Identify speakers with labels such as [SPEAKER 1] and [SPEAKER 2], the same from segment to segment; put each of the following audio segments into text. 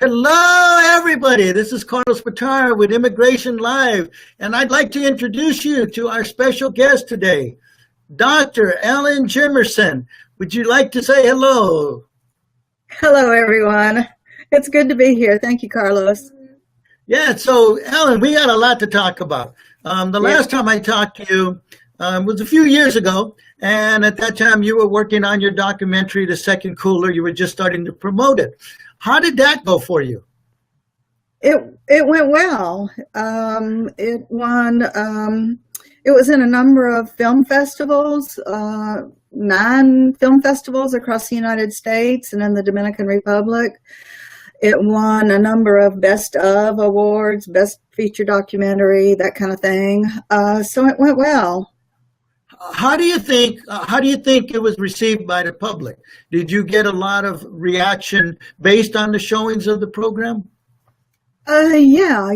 [SPEAKER 1] Hello, everybody. This is Carlos Batara with Immigration Live, and I'd like to introduce you to our special guest today, Dr. Ellin Jimmerson. Would you like to say hello?
[SPEAKER 2] Hello, everyone. It's good to be here. Thank you, Carlos.
[SPEAKER 1] Yeah, so Ellin, we got a lot to talk about. Last time I talked to you was a few years ago, and at that time you were working on your documentary, The Second Cooler. You were just starting to promote it. How did that go for you?
[SPEAKER 2] It went well. It won. It was in a number of film festivals, 9 film festivals across the United States and in the Dominican Republic. It won a number of Best of awards, Best Feature Documentary, that kind of thing. So it went well.
[SPEAKER 1] How do you think it was received by the public? Did you get a lot of reaction based on the showings of the program?
[SPEAKER 2] Yeah.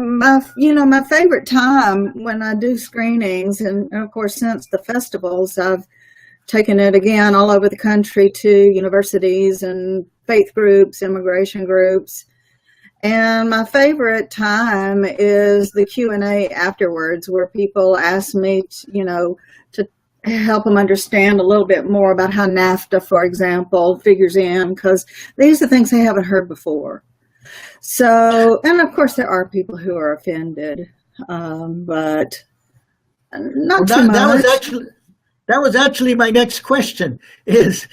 [SPEAKER 2] My favorite time when I do screenings, and of course since the festivals, I've taken it again all over the country to universities and faith groups, immigration groups. And my favorite time is the Q&A afterwards, where people ask me, to help them understand a little bit more about how NAFTA, for example, figures in, because these are things they haven't heard before. So, and of course there are people who are offended, but not too much.
[SPEAKER 1] That was actually my next question is,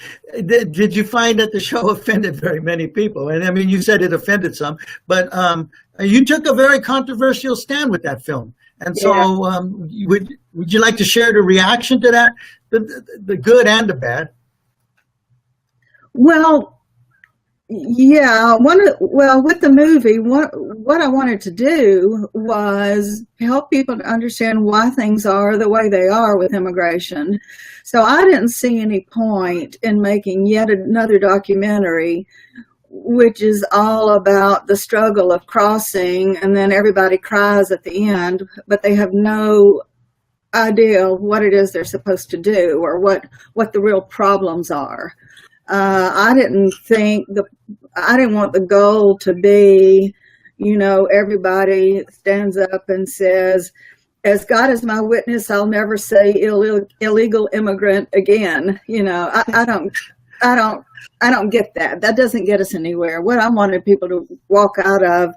[SPEAKER 1] did you find that the show offended very many people? And I mean, you said it offended some, but you took a very controversial stand with that film. And so would you like to share the reaction to that, the good and the bad?
[SPEAKER 2] Well, yeah, with the movie, what I wanted to do was help people to understand why things are the way they are with immigration. So I didn't see any point in making yet another documentary which is all about the struggle of crossing, and then everybody cries at the end, but they have no idea what it is they're supposed to do or what the real problems are. I didn't want the goal to be, everybody stands up and says, "As God is my witness, I'll never say illegal immigrant again." I don't get that. That doesn't get us anywhere. What I wanted people to walk out of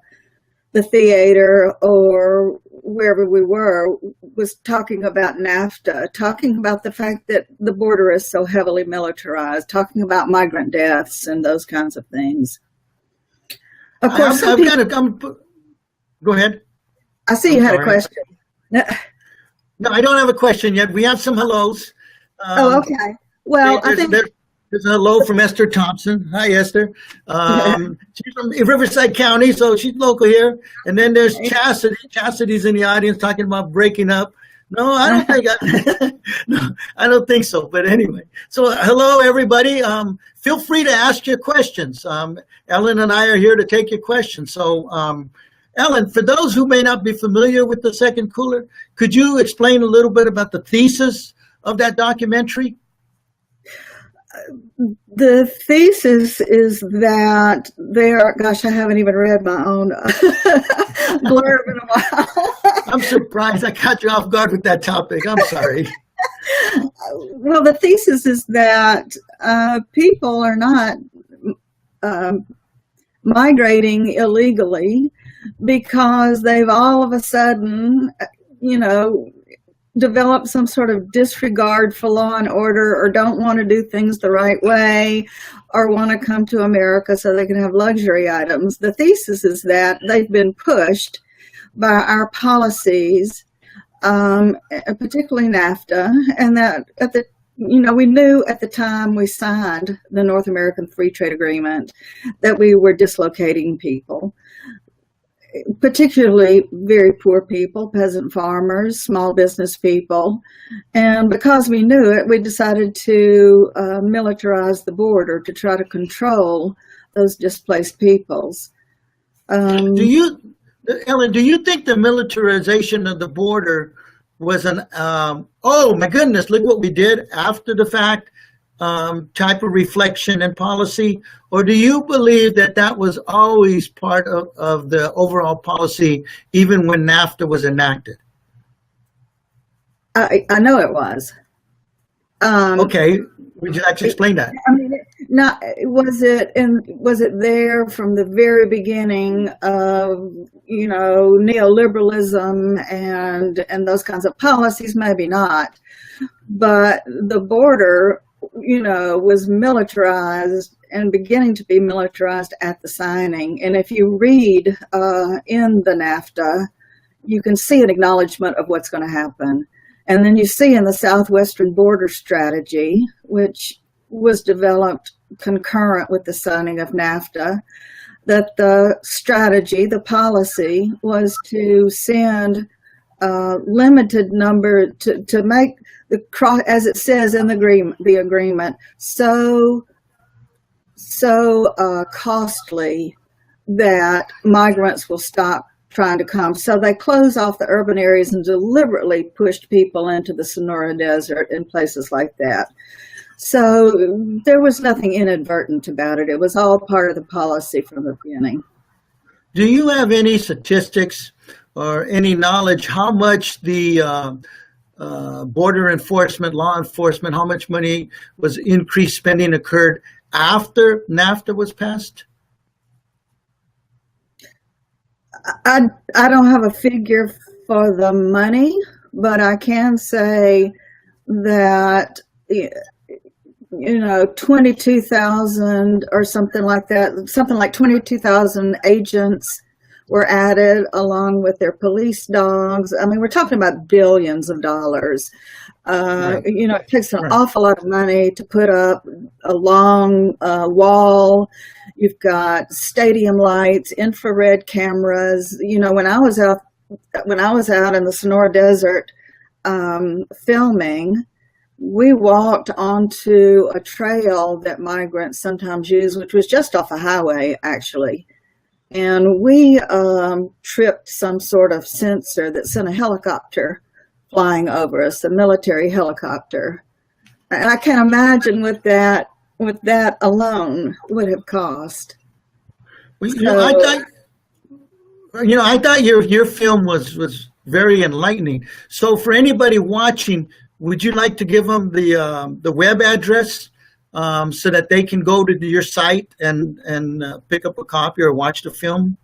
[SPEAKER 2] the theater or wherever we were was talking about NAFTA, talking about the fact that the border is so heavily militarized, talking about migrant deaths and those kinds of things. Of course,
[SPEAKER 1] go ahead.
[SPEAKER 2] I see you had a question.
[SPEAKER 1] No, I don't have a question yet. We have some hellos.
[SPEAKER 2] Okay. Well,
[SPEAKER 1] there's a hello from Esther Thompson. Hi, Esther. She's from Riverside County, so she's local here. And then there's Chastity. Chastity's in the audience talking about breaking up. No, I don't think so. But anyway, so hello, everybody. Feel free to ask your questions. Ellin and I are here to take your questions. So, Ellin, for those who may not be familiar with The Second Cooler, could you explain a little bit about the thesis of that documentary?
[SPEAKER 2] The thesis is that I haven't even read my own blurb in a while.
[SPEAKER 1] I'm surprised I caught you off guard with that topic. I'm sorry.
[SPEAKER 2] Well, the thesis is that people are not migrating illegally because they've all of a sudden, develop some sort of disregard for law and order, or don't want to do things the right way, or want to come to America so they can have luxury items. The thesis is that they've been pushed by our policies, particularly NAFTA, and that we knew at the time we signed the North American Free Trade Agreement that we were dislocating people, particularly very poor people, peasant farmers, small business people. And because we knew it, we decided to militarize the border to try to control those displaced peoples.
[SPEAKER 1] Ellin, do you think the militarization of the border was oh my goodness, look what we did after the fact? type of reflection and policy, or do you believe that that was always part of the overall policy, even when NAFTA was enacted?
[SPEAKER 2] I know it was.
[SPEAKER 1] Okay, would you like to explain that?
[SPEAKER 2] I mean, was it there from the very beginning of, you know, neoliberalism and those kinds of policies? Maybe not, but the border, you know, was militarized and beginning to be militarized at the signing. And if you read in the NAFTA, you can see an acknowledgement of what's going to happen. And then you see in the Southwestern Border Strategy, which was developed concurrent with the signing of NAFTA, that the strategy, the policy, was to send a limited number to make the cross, as it says in the agreement, so costly that migrants will stop trying to come. So they closed off the urban areas and deliberately pushed people into the Sonora Desert and places like that. So there was nothing inadvertent about it. It was all part of the policy from the beginning.
[SPEAKER 1] Do you have any statistics or any knowledge how much the border enforcement, law enforcement, how much money was increased spending occurred after NAFTA was passed?
[SPEAKER 2] I don't have a figure for the money, but I can say that, you know, 22,000 or something like that, something like 22,000 agents were added along with their police dogs. I mean, we're talking about billions of dollars. Right. You know, it takes an awful lot of money to put up a long wall. You've got stadium lights, infrared cameras. You know, when I was out in the Sonora Desert filming, we walked onto a trail that migrants sometimes use, which was just off a highway, actually. And we tripped some sort of sensor that sent a helicopter flying over us, a military helicopter. And I can't imagine what that alone would have cost.
[SPEAKER 1] Well, I thought your film was very enlightening. So for anybody watching, would you like to give them the web address so that they can go to your site and pick up a copy or watch the film?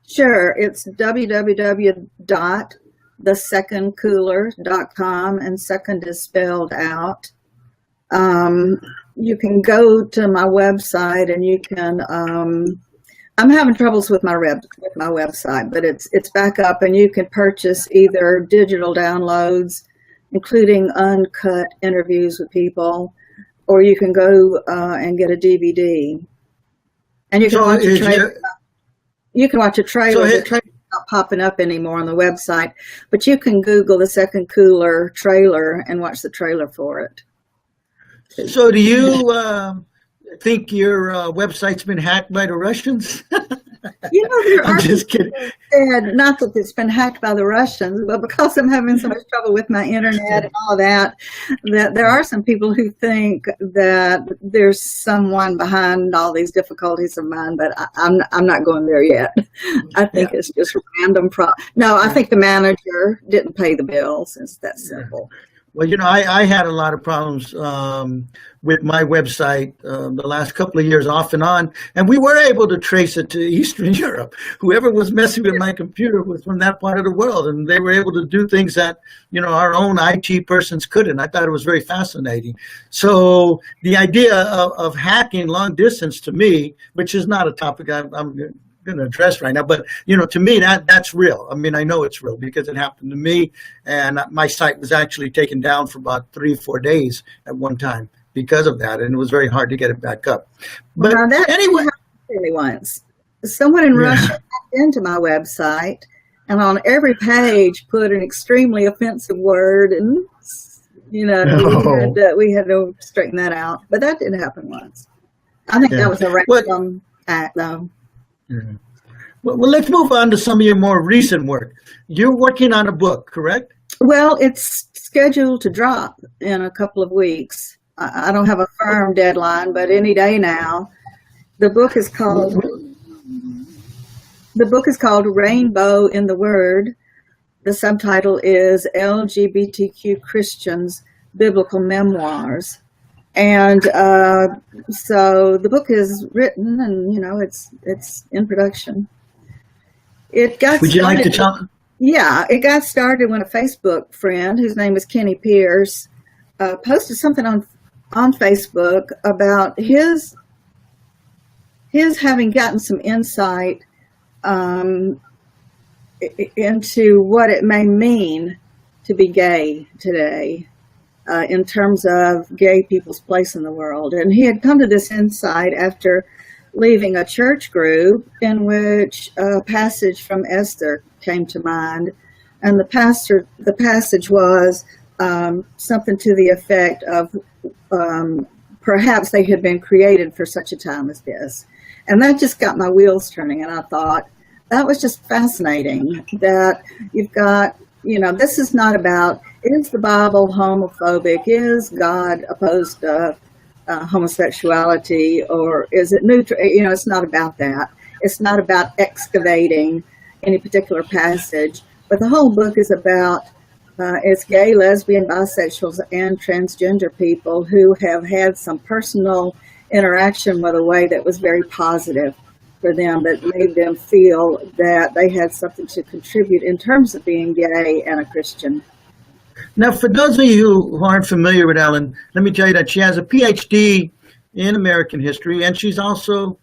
[SPEAKER 2] Sure, it's www.thesecondcooler.com, and second is spelled out. You can go to my website and you can, I'm having troubles with my website, but it's back up, and you can purchase either digital downloads, including uncut interviews with people, or you can go and get a DVD. And you can watch a trailer. You can watch a trailer. The trailer's not popping up anymore on the website, but you can Google the Second Cooler trailer and watch the trailer for it.
[SPEAKER 1] So do you think your website's been hacked by the Russians?
[SPEAKER 2] You know,
[SPEAKER 1] I'm just kidding.
[SPEAKER 2] Not that it's been hacked by the Russians, but because I'm having so much trouble with my internet and all that there are some people who think that there's someone behind all these difficulties of mine, but I'm not going there yet. I think it's just random. No, I think the manager didn't pay the bills. It's that simple.
[SPEAKER 1] Well, you know, I had a lot of problems with my website the last couple of years off and on, and we were able to trace it to Eastern Europe. Whoever was messing with my computer was from that part of the world, and they were able to do things that, you know, our own IT persons couldn't. I thought it was very fascinating. So the idea of hacking long distance, to me, which is not a topic I'm going to address right now, but you know, to me that's real. I mean, I know it's real because it happened to me, and my site was actually taken down for about 3 or 4 days at one time because of that, and it was very hard to get it back up. But anyway,
[SPEAKER 2] once someone in Russia hacked into my website and on every page put an extremely offensive word, and you know, we had to straighten that out. But that didn't happen once. I think that was a random act, though.
[SPEAKER 1] Yeah. Well, let's move on to some of your more recent work. You're working on a book, correct?
[SPEAKER 2] Well, it's scheduled to drop in a couple of weeks. I don't have a firm deadline, but any day now. The book is called Rainbow in the Word. The subtitle is LGBTQ Christians, Biblical Memoirs. And so the book is written, and it's in production.
[SPEAKER 1] Would you like to tell?
[SPEAKER 2] Yeah, it got started when a Facebook friend, whose name is Kenny Pierce, posted something on Facebook about his having gotten some insight into what it may mean to be gay today, in terms of gay people's place in the world. And he had come to this insight after leaving a church group in which a passage from Esther came to mind. And the passage was something to the effect of perhaps they had been created for such a time as this. And that just got my wheels turning, and I thought, that was just fascinating, that you've got, this is not about, is the Bible homophobic? Is God opposed to homosexuality? Or is it neutral? It's not about that. It's not about excavating any particular passage, but the whole book is about it's gay, lesbian, bisexuals, and transgender people who have had some personal interaction with a way that was very positive for them, that made them feel that they had something to contribute in terms of being gay and a Christian.
[SPEAKER 1] Now, for those of you who aren't familiar with Ellin, let me tell you that she has a PhD in American history, and she's also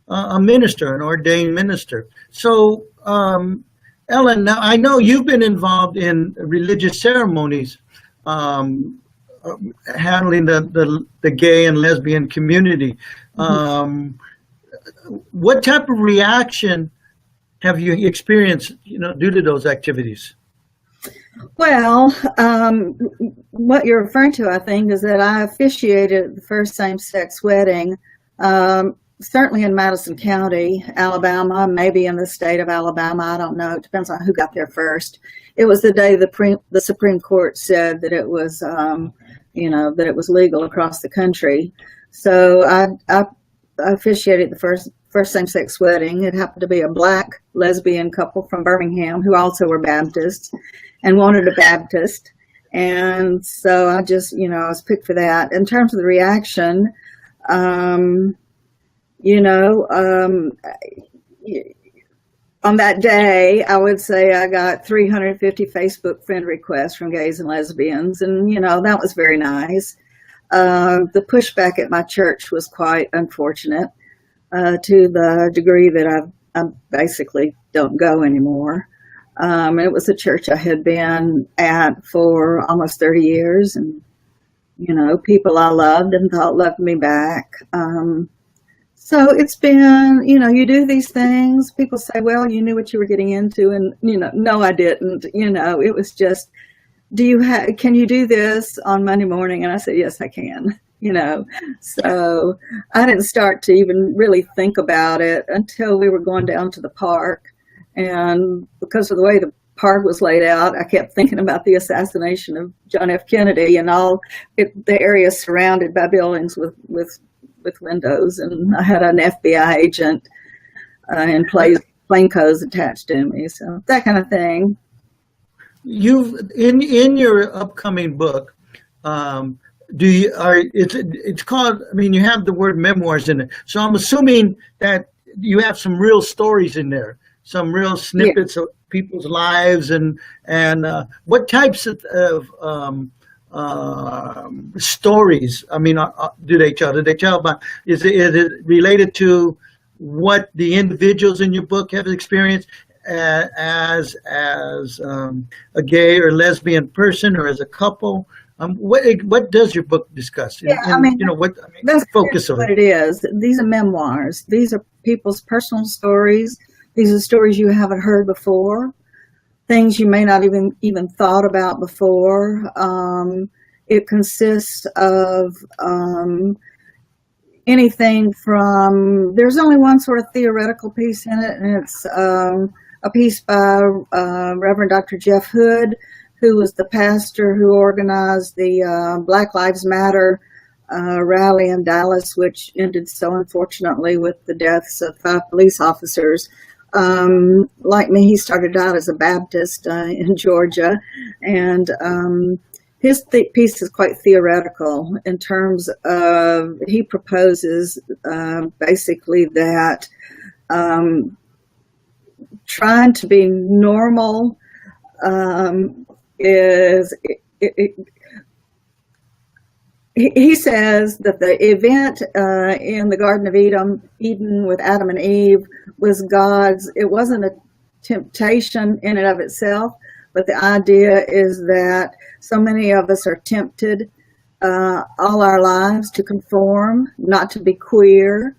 [SPEAKER 1] a minister, an ordained minister. So, Ellin, now I know you've been involved in religious ceremonies, handling the gay and lesbian community. What type of reaction have you experienced, due to those activities?
[SPEAKER 2] Well, what you're referring to, I think, is that I officiated the first same-sex wedding, certainly in Madison County, Alabama, maybe in the state of Alabama. I don't know. It depends on who got there first. It was the day the Supreme Court said that it was, that it was legal across the country. So I officiated the first same-sex wedding. It happened to be a Black lesbian couple from Birmingham who also were Baptists and wanted a Baptist. And so I just, I was picked for that. In terms of the reaction, on that day, I would say I got 350 Facebook friend requests from gays and lesbians, and that was very nice. The pushback at my church was quite unfortunate, to the degree that I basically don't go anymore. It was a church I had been at for almost 30 years, and people I loved and thought loved me back. So it's been, you do these things. People say, well, you knew what you were getting into. And, no, I didn't. It was just, can you do this on Monday morning? And I said, yes, I can. So I didn't start to even really think about it until we were going down to the park. And because of the way the park was laid out, I kept thinking about the assassination of John F. Kennedy and the area surrounded by buildings with windows, and I had an FBI agent in plainclothes attached to me, so that kind of thing.
[SPEAKER 1] You've in your upcoming book, it's called, you have the word memoirs in it, so I'm assuming that you have some real stories in there, some real snippets of people's lives, and what types of stories do they tell? About, is it related to what the individuals in your book have experienced as a gay or lesbian person, or as a couple? What does your book discuss?
[SPEAKER 2] That's
[SPEAKER 1] the focus of
[SPEAKER 2] what it is. These are memoirs. These are people's personal stories. These are stories you haven't heard before, things you may not even thought about before. It consists of anything from, there's only one sort of theoretical piece in it, and it's a piece by Reverend Dr. Jeff Hood, who was the pastor who organized the Black Lives Matter rally in Dallas, which ended so unfortunately with the deaths of 5 police officers. Like me, he started out as a Baptist in Georgia, and his piece is quite theoretical in terms of, he proposes basically that trying to be normal is, he says that the event in the Garden of Eden with Adam and Eve was God's, it wasn't a temptation in and of itself, but the idea is that so many of us are tempted all our lives to conform, not to be queer,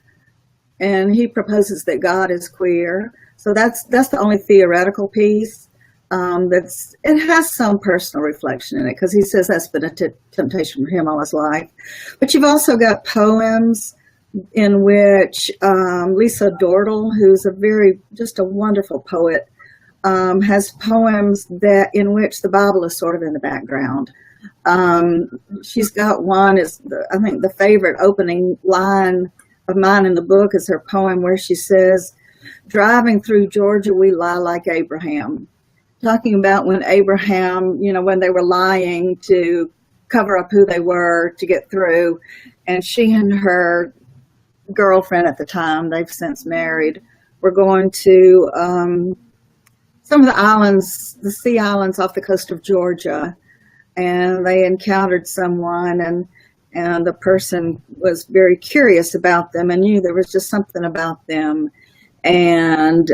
[SPEAKER 2] and he proposes that God is queer. So that's the only theoretical piece. It has some personal reflection in it, because he says that's been a temptation for him all his life. But you've also got poems in which Lisa Dordal, who's just a wonderful poet, has poems that in which the Bible is sort of in the background. She's got one, I think the favorite opening line of mine in the book is her poem where she says, "Driving through Georgia, we lie like Abraham." Talking about when Abraham, when they were lying to cover up who they were to get through, and she and her girlfriend at the time, they've since married, were going to some of the islands, the sea islands off the coast of Georgia, and they encountered someone, and the person was very curious about them and knew there was just something about them, and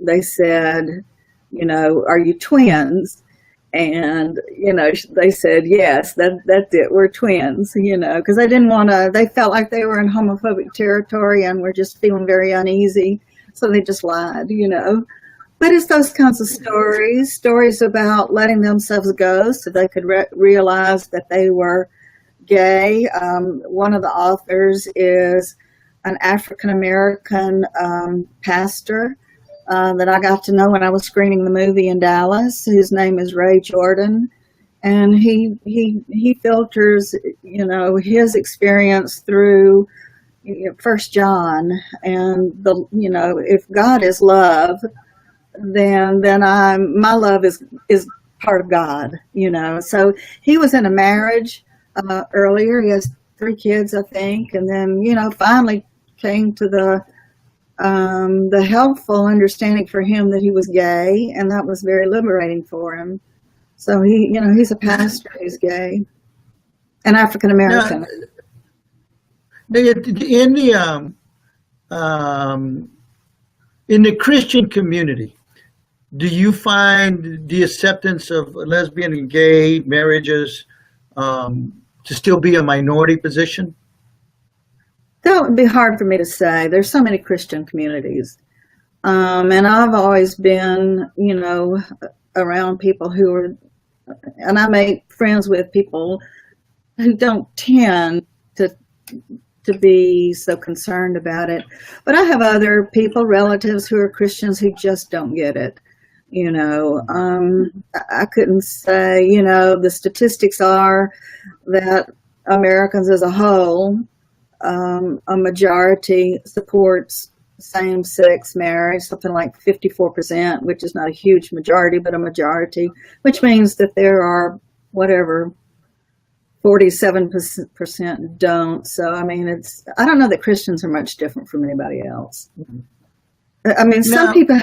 [SPEAKER 2] they said, "Are you twins?" And they said, "Yes, that's it, we're twins," because they didn't want to, they felt like they were in homophobic territory and were just feeling very uneasy, so they just lied. But it's those kinds of stories about letting themselves go so they could realize that they were gay. One of the authors is an African-American pastor that I got to know when I was screening the movie in Dallas. His name is Ray Jordan, and he filters his experience through 1 John, and if God is love, then my love is part of God. So he was in a marriage earlier. He has 3 kids, I think, and then finally came to the helpful understanding for him that he was gay, and that was very liberating for him. So he's a pastor who's gay and African American.
[SPEAKER 1] In the Christian community, do you find the acceptance of lesbian and gay marriages to still be a minority position?
[SPEAKER 2] That would be hard for me to say. There's so many Christian communities. And I've always been, around people who are, and I make friends with people who don't tend to be so concerned about it. But I have other people, relatives who are Christians who just don't get it. I couldn't say, the statistics are that Americans as a whole, a majority supports same-sex marriage, something like 54%, which is not a huge majority, but a majority, which means that there are, 47% don't. So, I don't know that Christians are much different from anybody else. Some people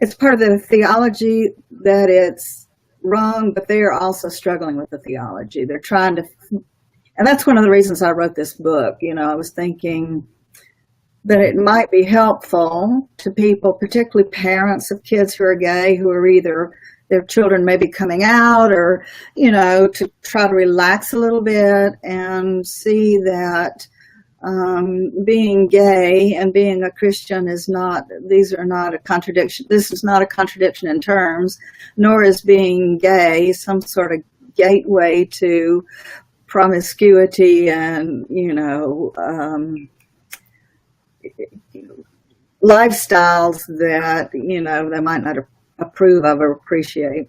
[SPEAKER 2] it's part of the theology that it's wrong, but they are also struggling with the theology. They're trying to, and that's one of the reasons I wrote this book. I was thinking that it might be helpful to people, particularly parents of kids who are gay, who are either their children may be coming out or, to try to relax a little bit and see that being gay and being a Christian these are not a contradiction. This is not a contradiction in terms, nor is being gay some sort of gateway to promiscuity and, lifestyles that, they might not approve of or appreciate.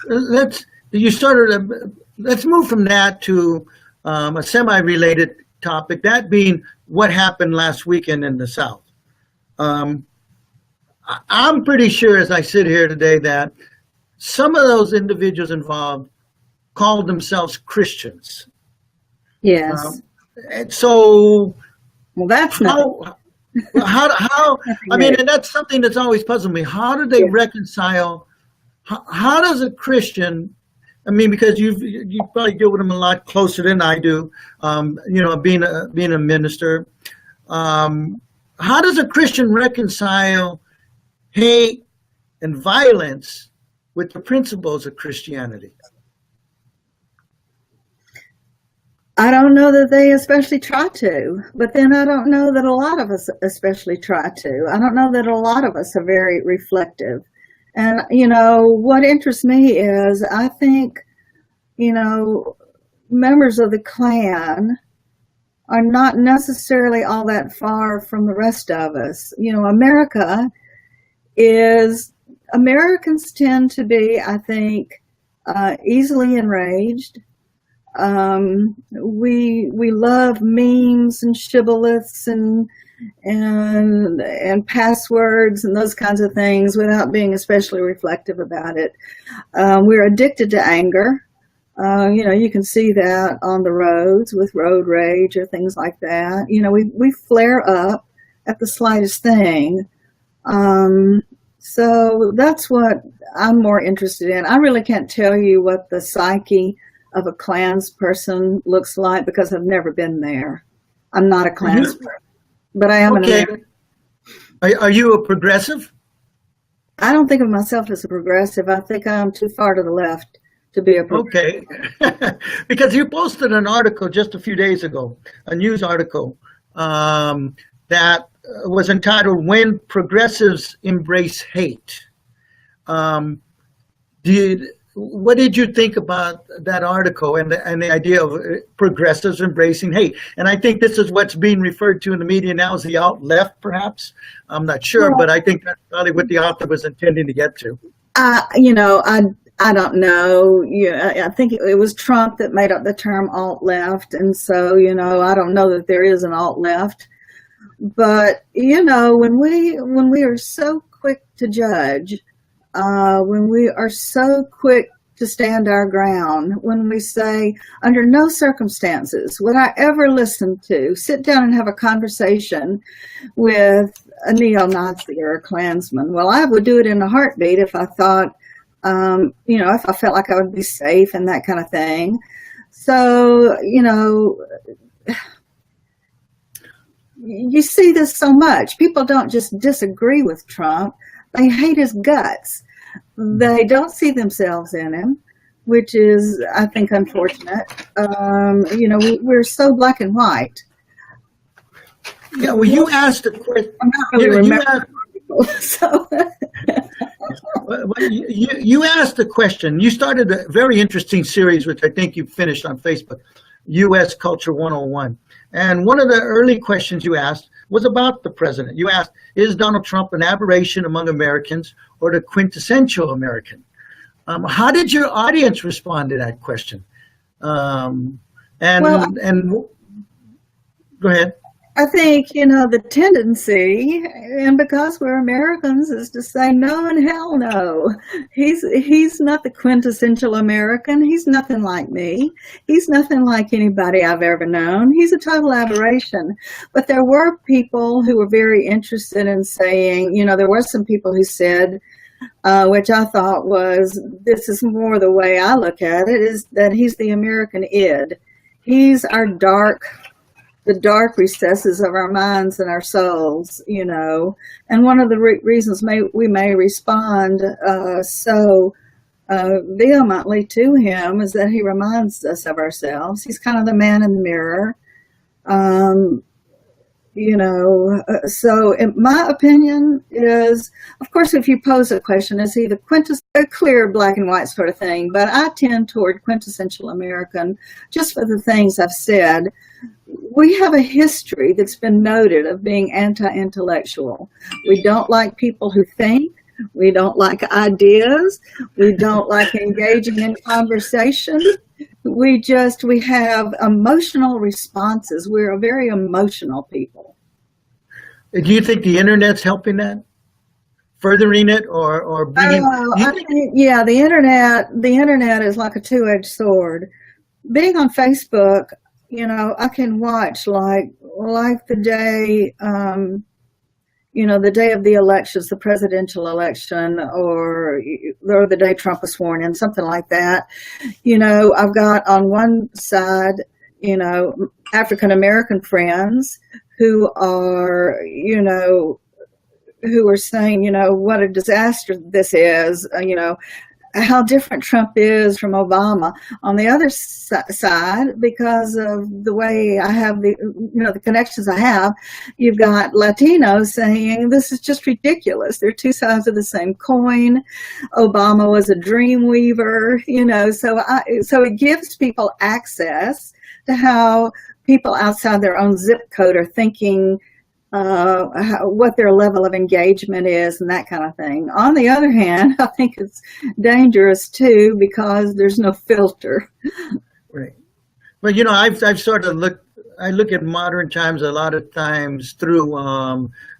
[SPEAKER 1] Let's you started, let's move from that to a semi-related topic, that being what happened last weekend in the South. I'm pretty sure as I sit here today that some of those individuals involved called themselves Christians.
[SPEAKER 2] Yes.
[SPEAKER 1] And so,
[SPEAKER 2] well, that's
[SPEAKER 1] how I mean, and that's something that's always puzzled me. How do they reconcile? How does a Christian, I mean, because you probably deal with them a lot closer than I do, you know, being a minister. How does a Christian reconcile hate and violence with the principles of Christianity?
[SPEAKER 2] I don't know that they especially try to, but then I don't know that a lot of us especially try to. I don't know that a lot of us are very reflective. And, you know, what interests me is I think, you know, members of the Klan are not necessarily all that far from the rest of us. You know, Americans tend to be, I think, easily enraged. We love memes and shibboleths and passwords and those kinds of things without being especially reflective about it. We're addicted to anger. You know, you can see that on the roads with road rage or things like that. You know, we flare up at the slightest thing. So that's what I'm more interested in. I really can't tell you what the psyche of a Klans person looks like because I've never been there. I'm not a Klans person, but I am an American.
[SPEAKER 1] Are you a progressive?
[SPEAKER 2] I don't think of myself as a progressive. I think I'm too far to the left to be a progressive.
[SPEAKER 1] Okay. Because you posted an article just a few days ago, a news article, that was entitled "When Progressives Embrace Hate." What did you think about that article and the idea of progressives embracing hate? And I think this is what's being referred to in the media now as the alt-left, perhaps. I'm not sure, but I think that's probably what the author was intending to get to.
[SPEAKER 2] You know, I don't know. I think it was Trump that made up the term alt-left, and so, you know, I don't know that there is an alt-left. But, you know, when we are so quick to judge, when we are so quick to stand our ground, when we say, under no circumstances would I ever sit down and have a conversation with a neo-Nazi or a Klansman. Well, I would do it in a heartbeat if I thought, you know, if I felt like I would be safe and that kind of thing. So, you know, you see this so much. People don't just disagree with Trump. They hate his guts. They don't see themselves in him, which is, I think, unfortunate. You know, we're so black and white.
[SPEAKER 1] Yeah, well, you asked a question.
[SPEAKER 2] I'm not really remembering people, so.
[SPEAKER 1] You asked a question. You started a very interesting series, which I think you finished on Facebook, U.S. Culture 101. And one of the early questions you asked was about the president. You asked, is Donald Trump an aberration among Americans or the quintessential American? How did your audience respond to that question? And go ahead.
[SPEAKER 2] I think, you know, the tendency, and because we're Americans, is to say no and hell no. He's not the quintessential American. He's nothing like me. He's nothing like anybody I've ever known. He's a total aberration. But there were people who were very interested in saying, you know, there were some people who said, which I thought was, this is more the way I look at it, is that he's the American id. He's our the dark recesses of our minds and our souls, you know. And one of the reasons we may respond so vehemently to him is that he reminds us of ourselves. He's kind of the man in the mirror. You know, so in my opinion is, of course, if you pose a question, is he the clear black and white sort of thing? But I tend toward quintessential American, just for the things I've said. We have a history that's been noted of being anti-intellectual. We don't like people who think. We don't like ideas. We don't like engaging in conversation. We have emotional responses. We're a very emotional people.
[SPEAKER 1] Do you think the internet's helping that? Furthering it or bringing?
[SPEAKER 2] I think, yeah, the internet is like a two-edged sword. Being on Facebook, I can watch like the day, the day of the elections, the presidential election, or the day Trump was sworn in, something like that. I've got on one side, African American friends who are, who are saying, what a disaster this is, how different Trump is from Obama. On the other side, because of the way I have the connections I have, you've got Latinos saying this is just ridiculous. They're two sides of the same coin. Obama was a dream weaver, so it gives people access to how people outside their own zip code are thinking, what their level of engagement is and that kind of thing. On the other hand, I think it's dangerous too because there's no filter.
[SPEAKER 1] Right. Well, I've sort of I look at modern times a lot of times through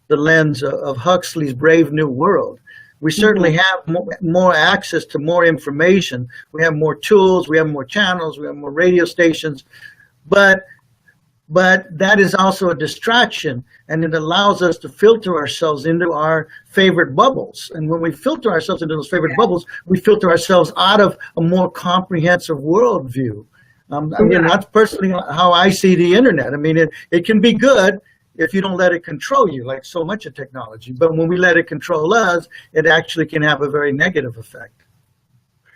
[SPEAKER 1] the lens of Huxley's Brave New World. We certainly have more access to more information. We have more tools, we have more channels, we have more radio stations, but that is also a distraction, and it allows us to filter ourselves into our favorite bubbles. And when we filter ourselves into those favorite bubbles, we filter ourselves out of a more comprehensive worldview. That's personally how I see the internet. I mean, it can be good if you don't let it control you, like so much of technology. But when we let it control us, it actually can have a very negative effect.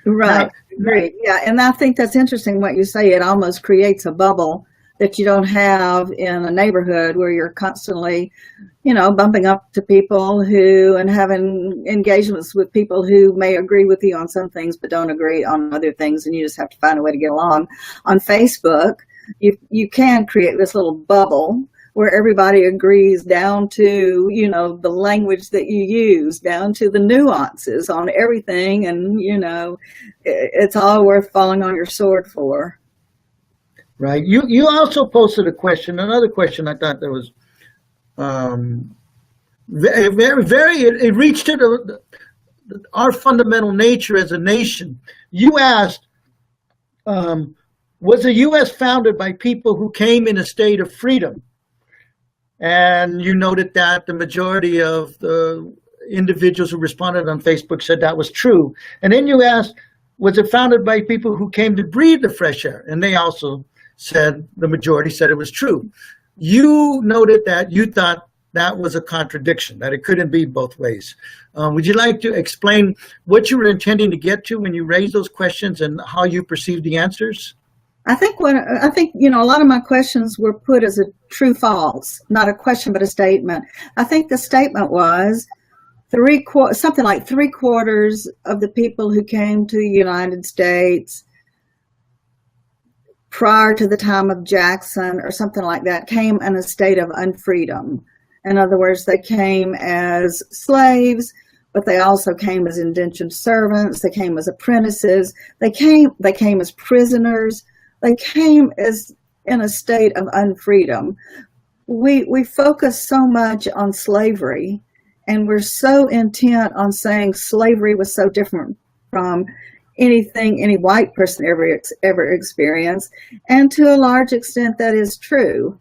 [SPEAKER 2] Right. Great. Yeah. And I think that's interesting what you say. It almost creates a bubble that you don't have in a neighborhood where you're constantly, bumping up to people and having engagements with people who may agree with you on some things but don't agree on other things, and you just have to find a way to get along. On Facebook, you can create this little bubble where everybody agrees down to, the language that you use, down to the nuances on everything, and, it's all worth falling on your sword for.
[SPEAKER 1] Right. You also posted another question I thought that was very, it reached to our fundamental nature as a nation. You asked, was the U.S. founded by people who came in a state of freedom? And you noted that the majority of the individuals who responded on Facebook said that was true. And then you asked, was it founded by people who came to breathe the fresh air? And they also said, the majority said it was true. You noted that you thought that was a contradiction, that it couldn't be both ways. Would you like to explain what you were intending to get to when you raised those questions and how you perceived the answers?
[SPEAKER 2] I think a lot of my questions were put as a true false, not a question, but a statement. I think the statement was something like 3/4 of the people who came to the United States prior to the time of Jackson or something like that came in a state of unfreedom. In other words, they came as slaves, but they also came as indentured servants. They came as apprentices. They came as prisoners. They came as in a state of unfreedom. We focus so much on slavery, and we're so intent on saying slavery was so different from anything any white person ever experienced, and to a large extent that is true.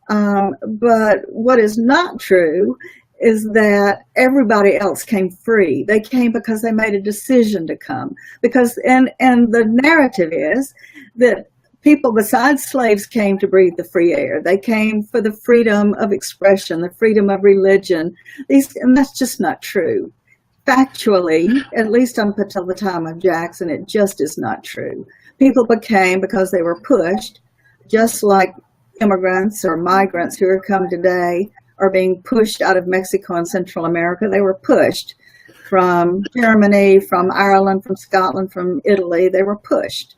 [SPEAKER 2] But what is not true is that everybody else came free. They came because they made a decision to come. And the narrative is that people besides slaves came to breathe the free air. They came for the freedom of expression, the freedom of religion. And that's just not true. Factually, at least up until the time of Jackson, it just is not true. People came because they were pushed, just like immigrants or migrants who are come today are being pushed out of Mexico and Central America. They were pushed from Germany, from Ireland, from Scotland, from Italy. They were pushed.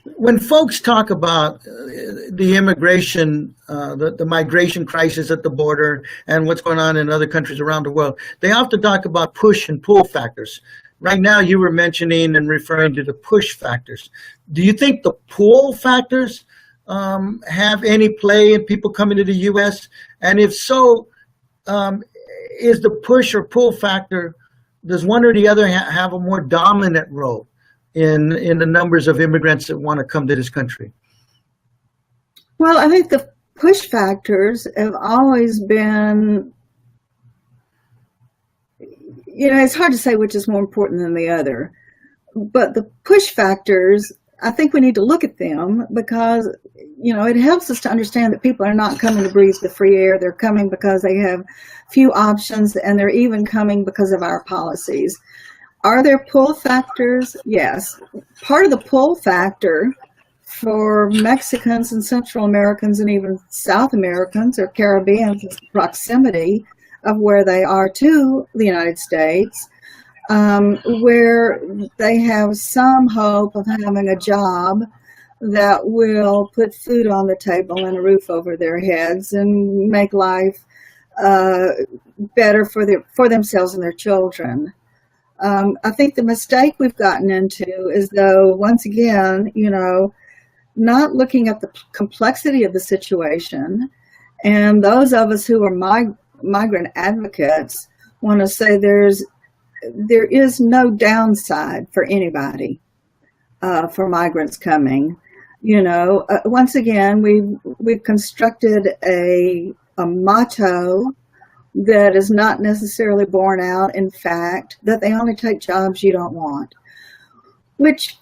[SPEAKER 1] When folks talk about the immigration, the migration crisis at the border and what's going on in other countries around the world, they often talk about push and pull factors. Right now, you were mentioning and referring to the push factors. Do you think the pull factors have any play in people coming to the U.S.? And if so, is the push or pull factor, does one or the other have a more dominant role in the numbers of immigrants that want to come to this country?
[SPEAKER 2] Well, I think the push factors have always been, it's hard to say which is more important than the other. But the push factors, I think we need to look at them because, it helps us to understand that people are not coming to breathe the free air. They're coming because they have few options, and they're even coming because of our policies. Are there pull factors? Yes. Part of the pull factor for Mexicans and Central Americans and even South Americans or Caribbeans is the proximity of where they are to the United States, where they have some hope of having a job that will put food on the table and a roof over their heads and make life better for themselves and their children. I think the mistake we've gotten into is, though, once again, not looking at the complexity of the situation. And those of us who are migrant advocates want to say there is no downside for anybody for migrants coming. Once again, we've constructed a motto that is not necessarily borne out in fact, that they only take jobs you don't want, which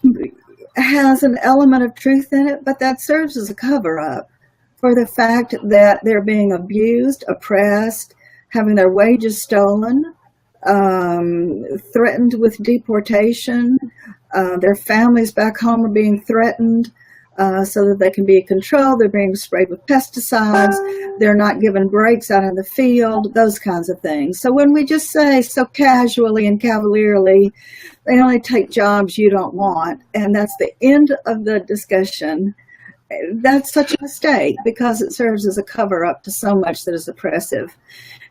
[SPEAKER 2] has an element of truth in it, but that serves as a cover-up for the fact that they're being abused, oppressed, having their wages stolen, threatened with deportation. Their families back home are being threatened so that they can be controlled. They're being sprayed with pesticides. They're not given breaks out in the field, those kinds of things. So when we just say so casually and cavalierly, they only take jobs you don't want, and that's the end of the discussion, that's such a mistake because it serves as a cover-up to so much that is oppressive.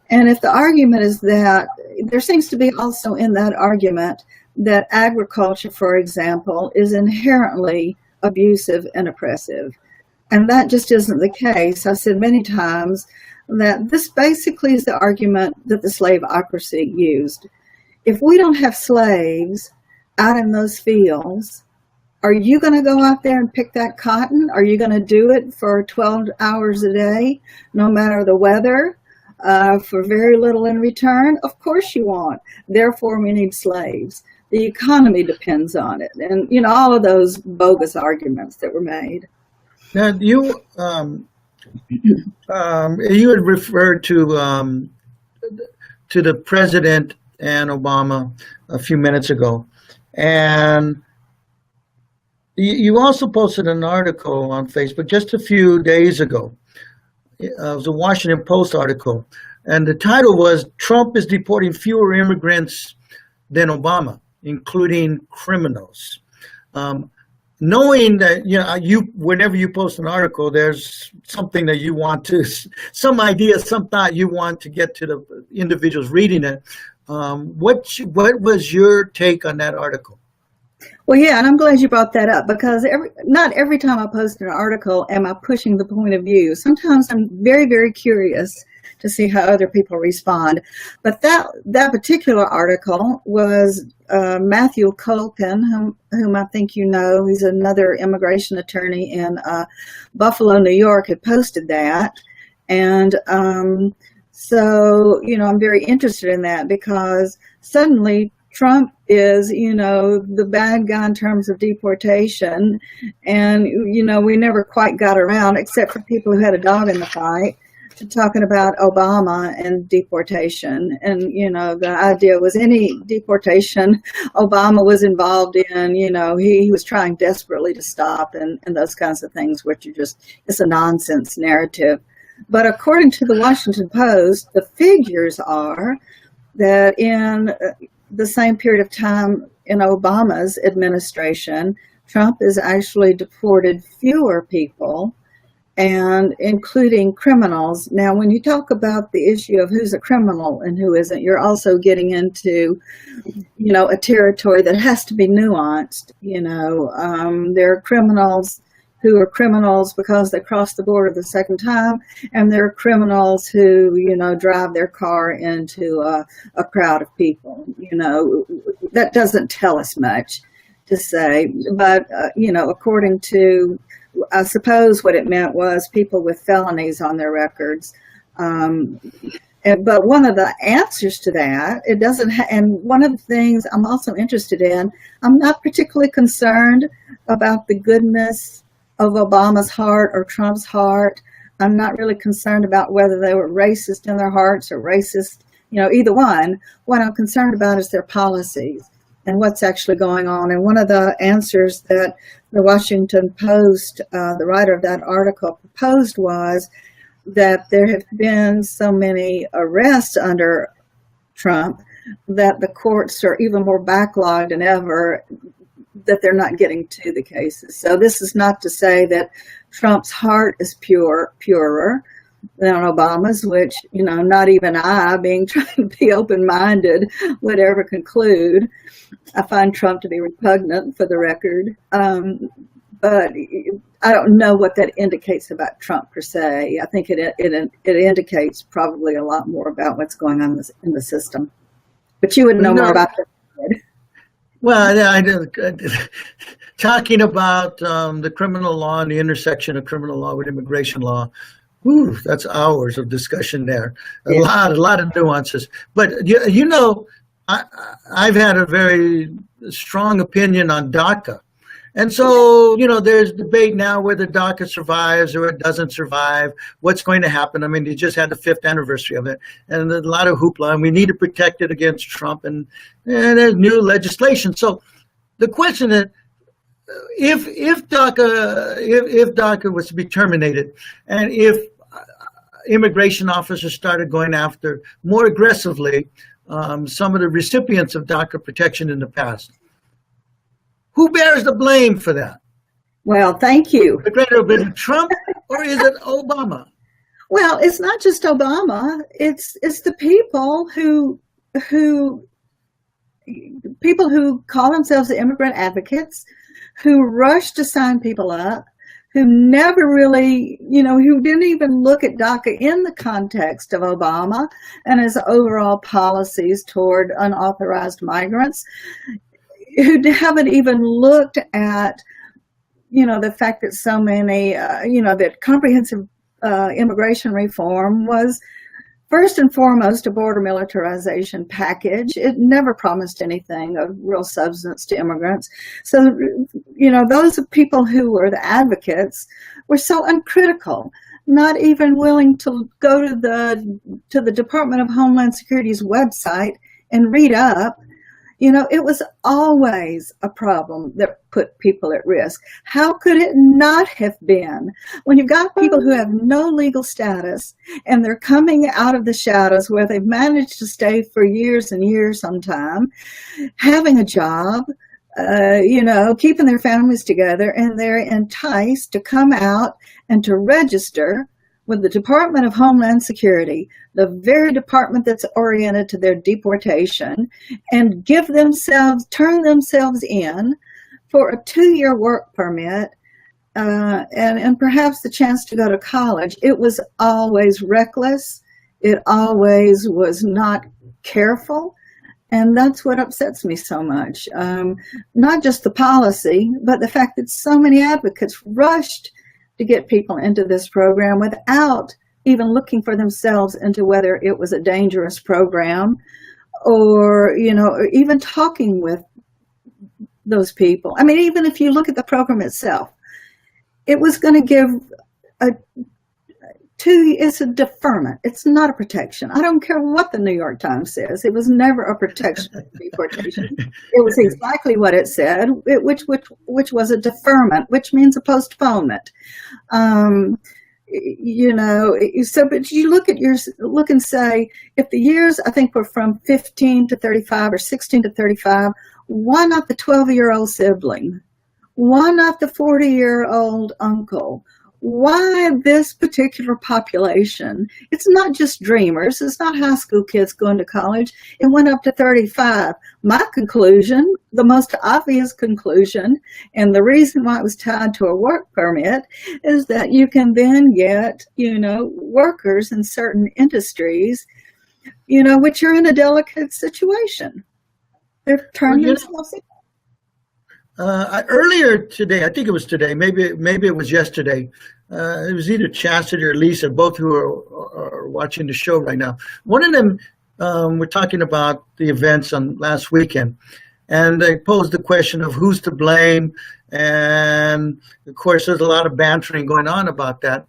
[SPEAKER 2] And if the argument is that, there seems to be also in that argument that agriculture, for example, is inherently abusive and oppressive. And that just isn't the case. I've said many times that this basically is the argument that the slaveocracy used. If we don't have slaves out in those fields, are you going to go out there and pick that cotton? Are you going to do it for 12 hours a day, no matter the weather, for very little in return? Of course you won't. Therefore, we need slaves. The economy depends on it. And, all of those bogus arguments that were made.
[SPEAKER 1] Now, you had referred to the president and Obama a few minutes ago. And you also posted an article on Facebook just a few days ago. It was a Washington Post article. And the title was, "Trump is deporting fewer immigrants than Obama, including criminals." Knowing that, whenever you post an article, there's something that you want to, some idea, some thought you want to get to the individuals reading it. What was your take on that article?
[SPEAKER 2] Well, yeah, and I'm glad you brought that up because not every time I post an article am I pushing the point of view. Sometimes I'm very, very curious to see how other people respond. But that particular article was Matthew Culkin, whom I think you know. He's another immigration attorney in Buffalo, New York, had posted that. And so, I'm very interested in that because suddenly Trump is, the bad guy in terms of deportation. And, we never quite got around, except for people who had a dog in the fight, to talking about Obama and deportation. And, the idea was any deportation Obama was involved in, he was trying desperately to stop and those kinds of things, which are it's a nonsense narrative. But according to the Washington Post, the figures are that in the same period of time in Obama's administration, Trump has actually deported fewer people, and including criminals. Now, when you talk about the issue of who's a criminal and who isn't, you're also getting into, a territory that has to be nuanced. There are criminals who are criminals because they crossed the border the second time, and there are criminals who, drive their car into a crowd of people. That doesn't tell us much to say, but, according to, I suppose what it meant was people with felonies on their records. But one of the answers to that, it doesn't, and one of the things I'm also interested in, I'm not particularly concerned about the goodness of Obama's heart or Trump's heart. I'm not really concerned about whether they were racist in their hearts or racist, either one. What I'm concerned about is their policies and what's actually going on. And one of the answers that the Washington Post, the writer of that article, proposed was that there have been so many arrests under Trump that the courts are even more backlogged than ever, that they're not getting to the cases. So this is not to say that Trump's heart is purer than Obama's, which, not even I, trying to be open-minded, would ever conclude. I find Trump to be repugnant, for the record. But I don't know what that indicates about Trump per se. I think it indicates probably a lot more about what's going on in the system. But you would know more about that.
[SPEAKER 1] Well, yeah, talking about the criminal law and the intersection of criminal law with immigration law, that's hours of discussion there. A lot of nuances. But I've had a very strong opinion on DACA. And so, there's debate now whether DACA survives or it doesn't survive. What's going to happen? I mean, you just had the 5th anniversary of it, and there's a lot of hoopla, and we need to protect it against Trump, and there's new legislation. So the question is, if DACA was to be terminated, and if immigration officers started going after more aggressively some of the recipients of DACA protection in the past, who bears the blame for that?
[SPEAKER 2] Well, thank you.
[SPEAKER 1] Is it Trump or is it Obama?
[SPEAKER 2] Well, it's not just Obama. It's the people who call themselves immigrant advocates, who rush to sign people up, who never really, who didn't even look at DACA in the context of Obama and his overall policies toward unauthorized migrants, who haven't even looked at, the fact that so many, that comprehensive immigration reform was first and foremost a border militarization package. It never promised anything of real substance to immigrants. So, those people who were the advocates were so uncritical, not even willing to go to the Department of Homeland Security's website and read up. It was always a problem that put people at risk. How could it not have been? When you've got people who have no legal status and they're coming out of the shadows where they've managed to stay for years and years sometime, having a job, keeping their families together, and they're enticed to come out and to register with the Department of Homeland Security, the very department that's oriented to their deportation, and turn themselves in for a 2-year work permit and perhaps the chance to go to college. It was always reckless. It always was not careful. And that's what upsets me so much. Not just the policy, but the fact that so many advocates rushed to get people into this program without even looking for themselves into whether it was a dangerous program or, or even talking with those people. I mean, even if you look at the program itself, it was going to give it's a deferment. It's not a protection. I don't care what the New York Times says. It was never a protection of deportation. It was exactly what it said, which was a deferment, which means a postponement. So, but you look and say, if the years, I think, were from 15 to 35 or 16 to 35, why not the 12-year-old sibling Why not the 40-year-old uncle? Why this particular population? It's not just dreamers. It's not high school kids going to college. It went up to 35. My conclusion, the most obvious conclusion, and the reason why it was tied to a work permit, is that you can then get, workers in certain industries, which are in a delicate situation. They've turned themselves in.
[SPEAKER 1] Earlier today, I think it was today, maybe it was yesterday, it was either Chastity or Lisa, both who are watching the show right now. One of them were talking about the events on last weekend, and they posed the question of who's to blame, and of course there's a lot of bantering going on about that.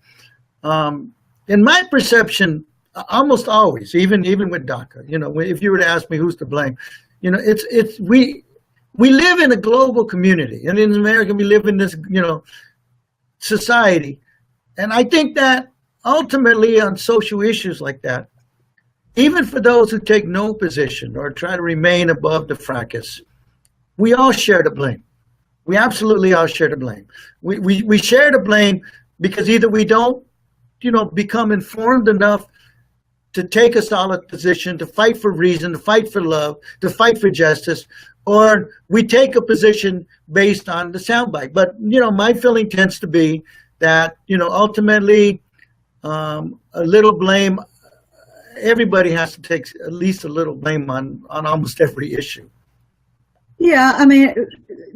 [SPEAKER 1] In my perception, almost always, even with DACA, if you were to ask me who's to blame, we live in a global community, and in America, we live in this, society. And I think that ultimately on social issues like that, even for those who take no position or try to remain above the fracas, we all share the blame. We absolutely all share the blame. We share the blame because either we don't, become informed enough to take a solid position, to fight for reason, to fight for love, to fight for justice, or we take a position based on the soundbite. But, my feeling tends to be that, ultimately a little blame, everybody has to take at least a little blame on almost every issue.
[SPEAKER 2] Yeah, I mean,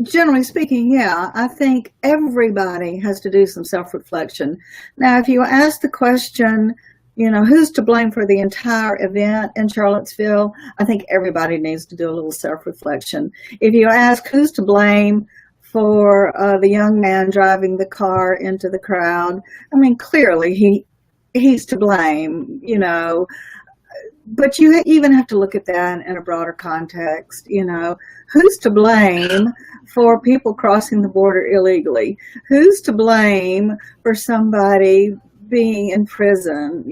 [SPEAKER 2] generally speaking, yeah, I think everybody has to do some self-reflection. Now, if you ask the question, who's to blame for the entire event in Charlottesville, I think everybody needs to do a little self-reflection. If you ask who's to blame for the young man driving the car into the crowd, I mean, clearly he's to blame, but you even have to look at that in a broader context. Who's to blame for people crossing the border illegally? Who's to blame for somebody being in prison?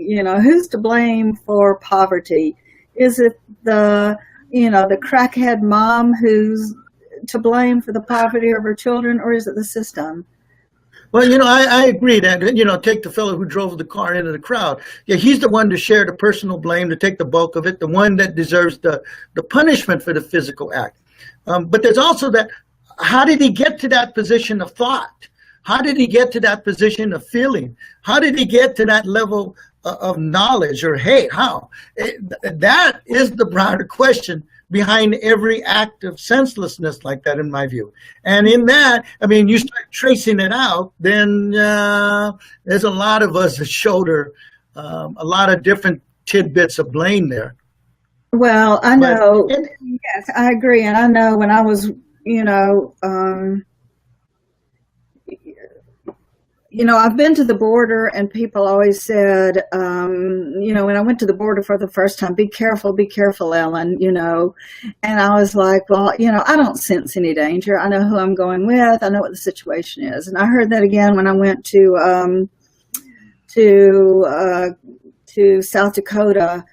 [SPEAKER 2] Who's to blame for poverty? Is it the crackhead mom who's to blame for the poverty of her children, or is it the system?
[SPEAKER 1] Well, I agree that, take the fellow who drove the car into the crowd. Yeah, he's the one to share the personal blame, to take the bulk of it, the one that deserves the punishment for the physical act. But there's also that, how did he get to that position of thought? How did he get to that position of feeling? How did he get to that level of knowledge or hate? How? That is the broader question behind every act of senselessness like that, in my view. And in that, I mean, you start tracing it out, then there's a lot of us that shoulder a lot of different tidbits of blame there.
[SPEAKER 2] Well, I know, yes, I agree. And I know when I was, I've been to the border, and people always said, when I went to the border for the first time, be careful, Ellin, and I was like, well, I don't sense any danger. I know who I'm going with. I know what the situation is. And I heard that again when I went to South Dakota.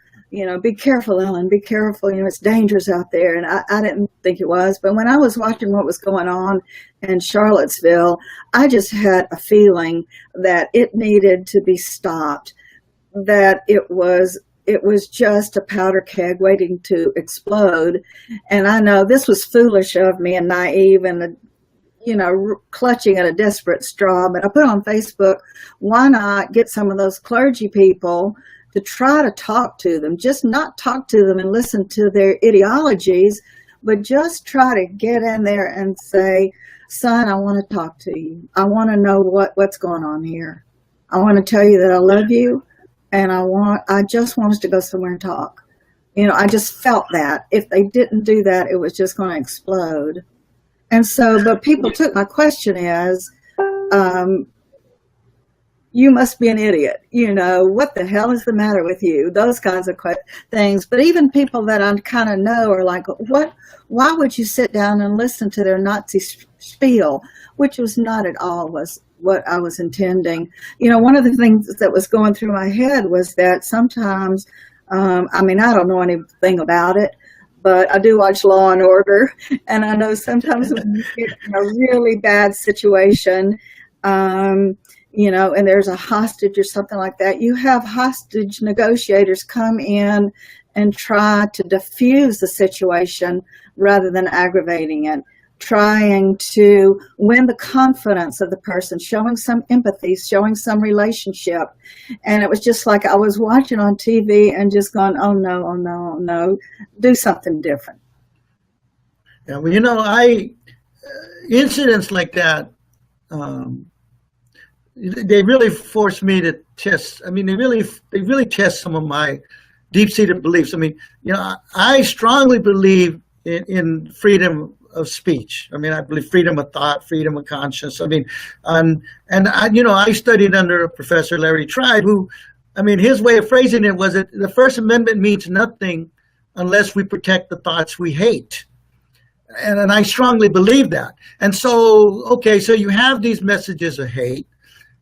[SPEAKER 2] Be careful, Ellin, be careful. It's dangerous out there. And I didn't think it was. But when I was watching what was going on in Charlottesville, I just had a feeling that it needed to be stopped, that it was just a powder keg waiting to explode. And I know this was foolish of me and naive and clutching at a desperate straw. But I put on Facebook, why not get some of those clergy people to try to talk to them, just not talk to them and listen to their ideologies, but just try to get in there and say, son, I want to talk to you. I want to know what's going on here. I want to tell you that I love you, and I just want us to go somewhere and talk. I just felt that if they didn't do that, it was just going to explode. And so, but people took my question as, you must be an idiot. What the hell is the matter with you? Those kinds of things. But even people that I kind of know are like, why would you sit down and listen to their Nazi spiel? Which was not at all was what I was intending. One of the things that was going through my head was that sometimes, I don't know anything about it, but I do watch Law and Order, and I know sometimes when you get in a really bad situation, you know, and there's a hostage or something like that, you have hostage negotiators come in and try to diffuse the situation rather than aggravating it, trying to win the confidence of the person, showing some empathy, showing some relationship. And it was just like I was watching on TV and just going, oh no, oh no, oh no, do something different.
[SPEAKER 1] Yeah, well, you know, incidents like that, they really forced me to test. I mean, they really test some of my deep-seated beliefs. I mean, you know, I strongly believe in freedom of speech. I mean, I believe freedom of thought, freedom of conscience. I mean, and I, you know, I studied under Professor Larry Tribe, who, I mean, his way of phrasing it was that the First Amendment means nothing unless we protect the thoughts we hate. And I strongly believe that. And so, okay, so you have these messages of hate.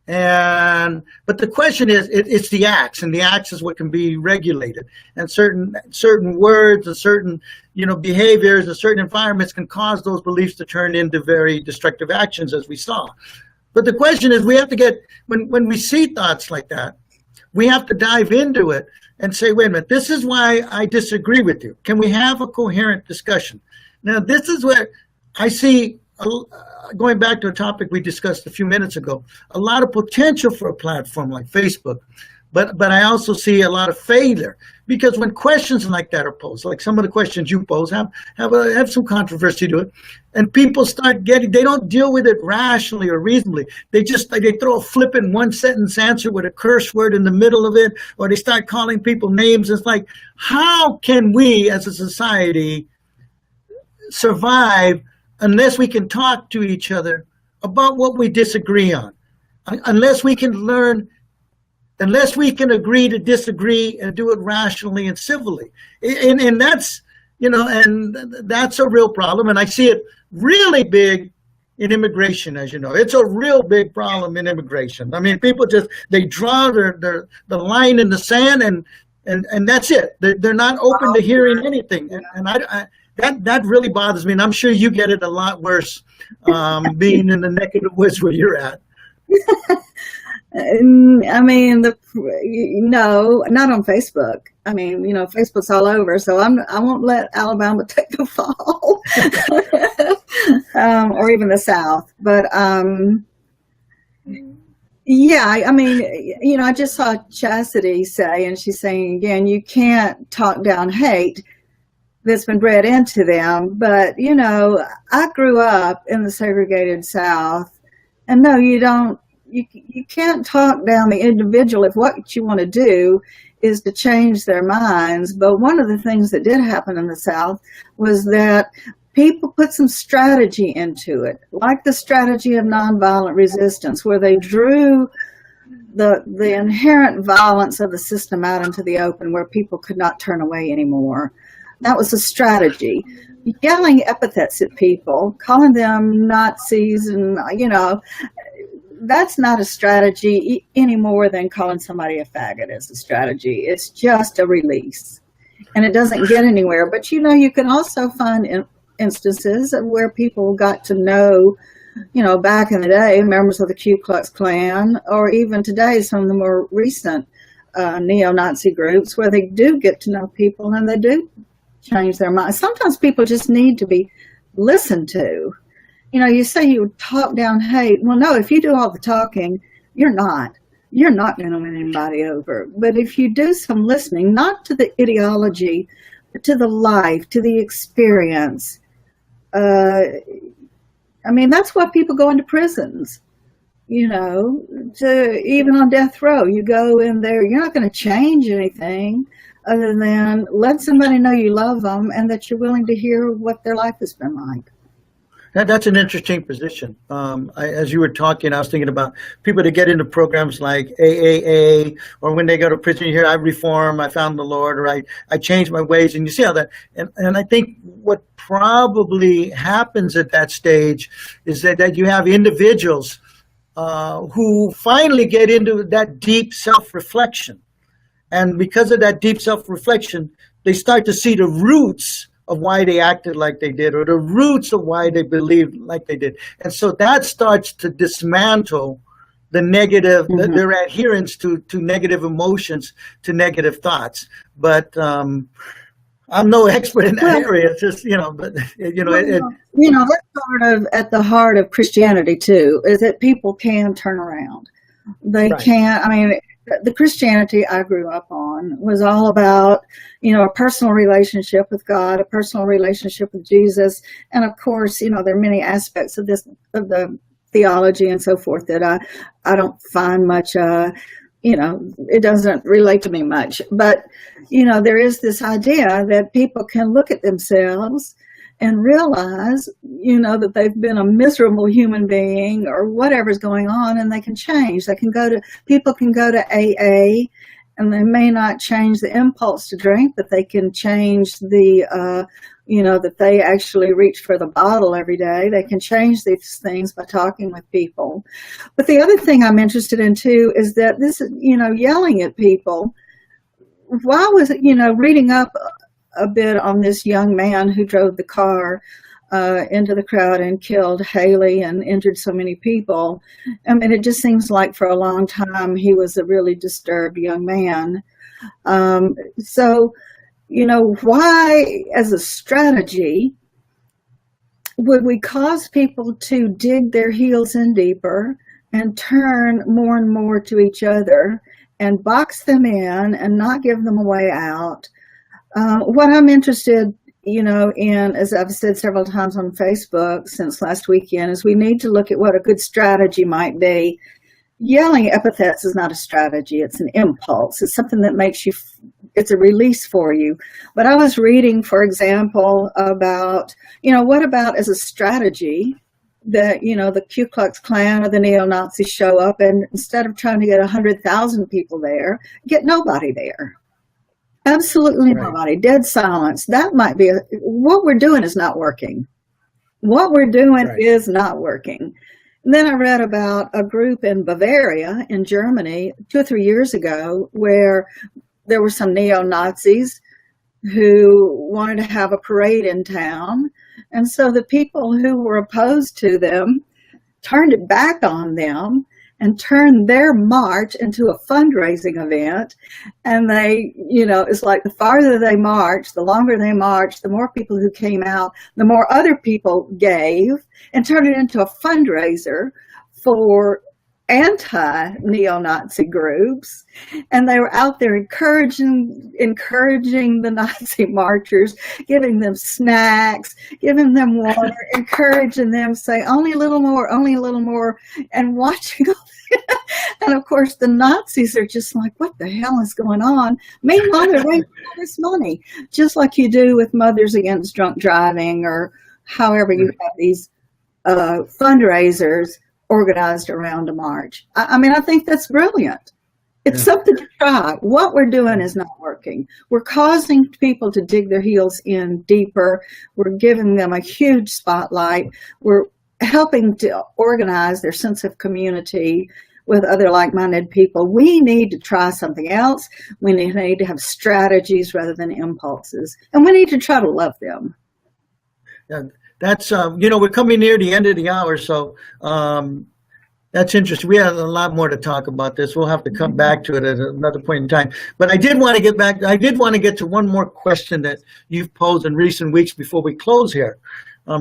[SPEAKER 1] But the question is, it's the acts, and the acts is what can be regulated. And certain words and certain, you know, behaviors and certain environments can cause those beliefs to turn into very destructive actions, as we saw. But the question is, we have to get, when we see thoughts like that, we have to dive into it and say, wait a minute, this is why I disagree with you. Can we have a coherent discussion? Now, this is where I see, going back to a topic we discussed a few minutes ago, a lot of potential for a platform like Facebook, but I also see a lot of failure, because when questions like that are posed, like some of the questions you pose have some controversy to it, and people start they don't deal with it rationally or reasonably. They throw a flippant one sentence answer with a curse word in the middle of it, or they start calling people names. It's like, how can we as a society survive unless we can talk to each other about what we disagree on, unless we can agree to disagree and do it rationally and civilly. And that's, you know, and that's a real problem. And I see it really big in immigration, as you know. It's a real big problem in immigration. I mean, people they draw the line in the sand, and that's it. They're not open to hearing anything. And that really bothers me, and I'm sure you get it a lot worse, being in the neck of the woods where you're at.
[SPEAKER 2] I mean, no, not on Facebook. I mean, you know, Facebook's all over, so I won't let Alabama take the fall, or even the South. But yeah, I mean, you know, I just saw Chastity say, and she's saying again, you can't talk down hate that's been bred into them. But, you know, I grew up in the segregated South, and no, you can't talk down the individual if what you want to do is to change their minds. But one of the things that did happen in the South was that people put some strategy into it, like the strategy of nonviolent resistance, where they drew the inherent violence of the system out into the open, where people could not turn away anymore. That was a strategy. Yelling epithets at people, calling them Nazis, and, you know, that's not a strategy any more than calling somebody a faggot is a strategy. It's just a release, and it doesn't get anywhere. But, you know, you can also find instances where people got to know, you know, back in the day, members of the Ku Klux Klan, or even today, some of the more recent neo-Nazi groups, where they do get to know people and they do change their minds. Sometimes people just need to be listened to. You know, you say you talk down hate. Well, no, if you do all the talking, you're not going to win anybody over. But if you do some listening, not to the ideology, but to the life, to the experience, I mean, that's why people go into prisons. You know, even on death row, you go in there, you're not going to change anything other than let somebody know you love them and that you're willing to hear what their life has been like.
[SPEAKER 1] That's an interesting position. As you were talking, I was thinking about people that get into programs like AAA, or when they go to prison, you hear, I reform, I found the Lord, or I changed my ways, and you see how that, and I think what probably happens at that stage is that you have individuals who finally get into that deep self-reflection. And because of that deep self-reflection, they start to see the roots of why they acted like they did, or the roots of why they believed like they did. And so that starts to dismantle the negative, their adherence to negative emotions, to negative thoughts. But I'm no expert in that area. It's just, but
[SPEAKER 2] that's sort of at the heart of Christianity too, is that people can turn around. They can't. I mean, the Christianity I grew up on was all about, a personal relationship with God, a personal relationship with Jesus, and of course, there are many aspects of the theology and so forth that I don't find much. It doesn't relate to me much. But there is this idea that people can look at themselves and realize, that they've been a miserable human being or whatever's going on, and they can change. People can go to AA, and they may not change the impulse to drink, but they can change that they actually reach for the bottle every day. They can change these things by talking with people. But the other thing I'm interested in too is that this, yelling at people. Why was it, reading up a bit on this young man who drove the car into the crowd and killed Haley and injured so many people. I mean, it just seems like for a long time he was a really disturbed young man. So, why, as a strategy, would we cause people to dig their heels in deeper and turn more and more to each other and box them in and not give them a way out? What I'm interested, in, as I've said several times on Facebook since last weekend, is we need to look at what a good strategy might be. Yelling epithets is not a strategy. It's an impulse. It's something that makes you, it's a release for you. But I was reading, for example, about, what about as a strategy that, the Ku Klux Klan or the neo-Nazis show up, and instead of trying to get 100,000 people there, get nobody there. Absolutely nobody. Dead silence. That might be what we're doing is not working. What we're doing is not working. And then I read about a group in Bavaria in Germany 2 or 3 years ago where there were some neo-Nazis who wanted to have a parade in town. And so the people who were opposed to them turned it back on them and turned their march into a fundraising event. And they, it's like the farther they marched, the longer they marched, the more people who came out, the more other people gave, and turned it into a fundraiser for anti-neo-Nazi groups. And they were out there encouraging the Nazi marchers, giving them snacks, giving them water, encouraging them, say, only a little more, and watching. And of course, the Nazis are just like, what the hell is going on? Meanwhile, they're raising all this money, just like you do with Mothers Against Drunk Driving, or however you have these fundraisers organized around a march. I mean, I think that's brilliant. It's something to try. What we're doing is not working. We're causing people to dig their heels in deeper. We're giving them a huge spotlight. We're helping to organize their sense of community with other like-minded people. We need to try something else. We need to have strategies rather than impulses. And we need to try to love them.
[SPEAKER 1] Yeah. That's, we're coming near the end of the hour, so that's interesting. We have a lot more to talk about this. We'll have to come back to it at another point in time. But I did want to get to one more question that you've posed in recent weeks before we close here.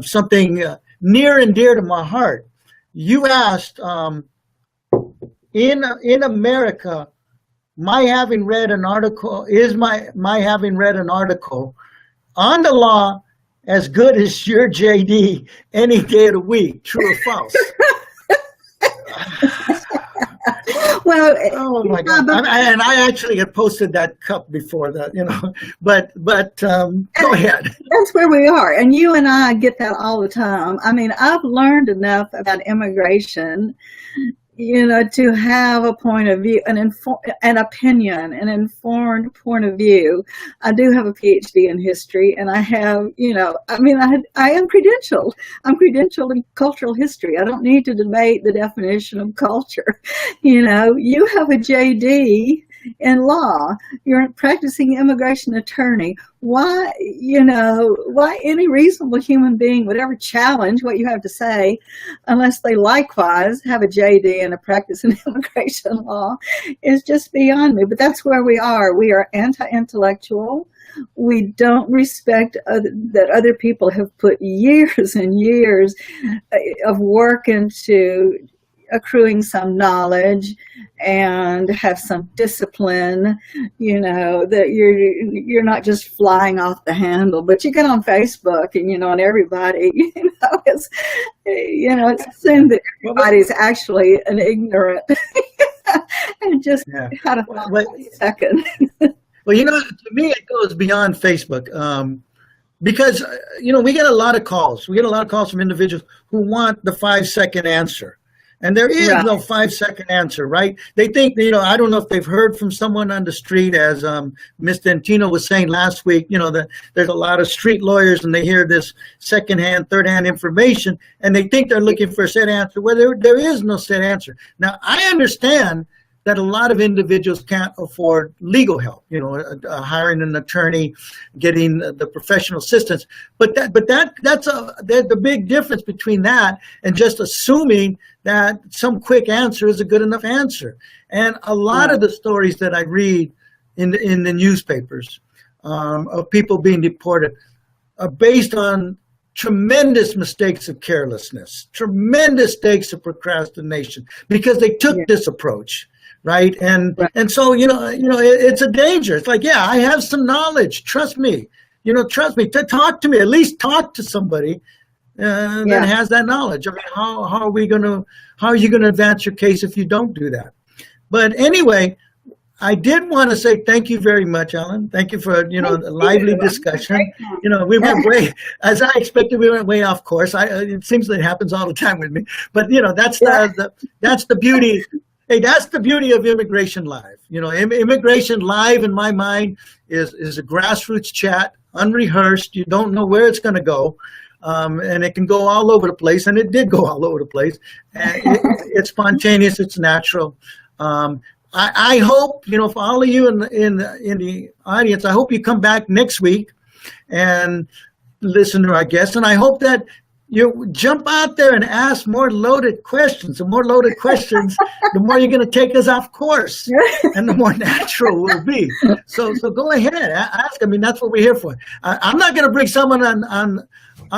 [SPEAKER 1] Something near and dear to my heart. You asked, in America, my having read an article on the law as good as your JD any day of the week, true or false?
[SPEAKER 2] Well,
[SPEAKER 1] oh my God! And I actually had posted that cup before that, But go ahead.
[SPEAKER 2] That's where we are, and you and I get that all the time. I mean, I've learned enough about immigration, to have a point of view, an opinion, an informed point of view. I do have a PhD in history, and I have, I am credentialed. I'm credentialed in cultural history. I don't need to debate the definition of culture. You have a JD, in law. You're a practicing immigration attorney. Why any reasonable human being would ever challenge what you have to say unless they likewise have a JD and a practice in immigration law is just beyond me. But that's where we are. We are anti-intellectual. We don't respect that other people have put years and years of work into accruing some knowledge and have some discipline, that you're not just flying off the handle, but you get on Facebook and, and everybody, it's assumed that everybody's actually an ignorant and just had a thought second.
[SPEAKER 1] Well, to me, it goes beyond Facebook because, we get a lot of calls. We get a lot of calls from individuals who want the 5-second answer. And there is no 5-second answer, right? They think, I don't know if they've heard from someone on the street, as Ms. Dentino was saying last week, that there's a lot of street lawyers and they hear this secondhand, third-hand information, and they think they're looking for a set answer. Well, there is no set answer. Now, I understand that a lot of individuals can't afford legal help, hiring an attorney, getting the professional assistance. But that's the big difference between that and just assuming that some quick answer is a good enough answer. And a lot of the stories that I read in the newspapers of people being deported are based on tremendous mistakes of carelessness, tremendous mistakes of procrastination, because they took this approach. Right. And so, it's a danger. It's like, I have some knowledge. Trust me, talk to me, at least talk to somebody that has that knowledge. I mean, how are you going to advance your case if you don't do that? But anyway, I did want to say thank you very much, Ellen. Thank you for, the lively discussion. We went way, as I expected, we went way off course. It seems that it happens all the time with me. But, that's the beauty. Hey, that's the beauty of Immigration Live. Immigration Live, in my mind, is a grassroots chat, unrehearsed. You don't know where it's going to go, and it can go all over the place, and it did go all over the place. And it's spontaneous, it's natural. I hope, for all of you in the audience, I hope you come back next week and listen to our guests, and I hope that you jump out there and ask more loaded questions. The more loaded questions, the more you're going to take us off course, and the more natural we'll be. So go ahead, ask. I mean, that's what we're here for. I'm not going to bring someone on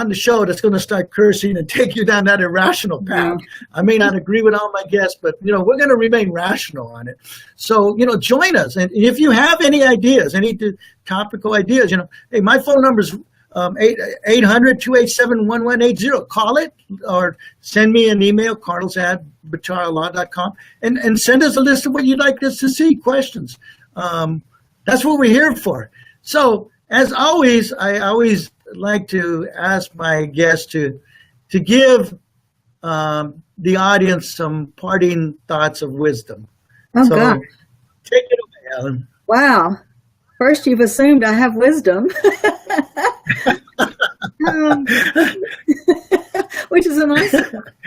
[SPEAKER 1] the show that's going to start cursing and take you down that irrational path. I may not agree with all my guests, but we're going to remain rational on it. So join us, and if you have any ideas, any topical ideas, hey, my phone number is 800-287-1180. Call it or send me an email, carlos@bataralaw.com, and send us a list of what you'd like us to see, questions. That's what we're here for. So as always, I always like to ask my guests to give the audience some parting thoughts of wisdom.
[SPEAKER 2] Oh, God.
[SPEAKER 1] Take it away, Ellen.
[SPEAKER 2] Wow. First, you've assumed I have wisdom, which is a nice,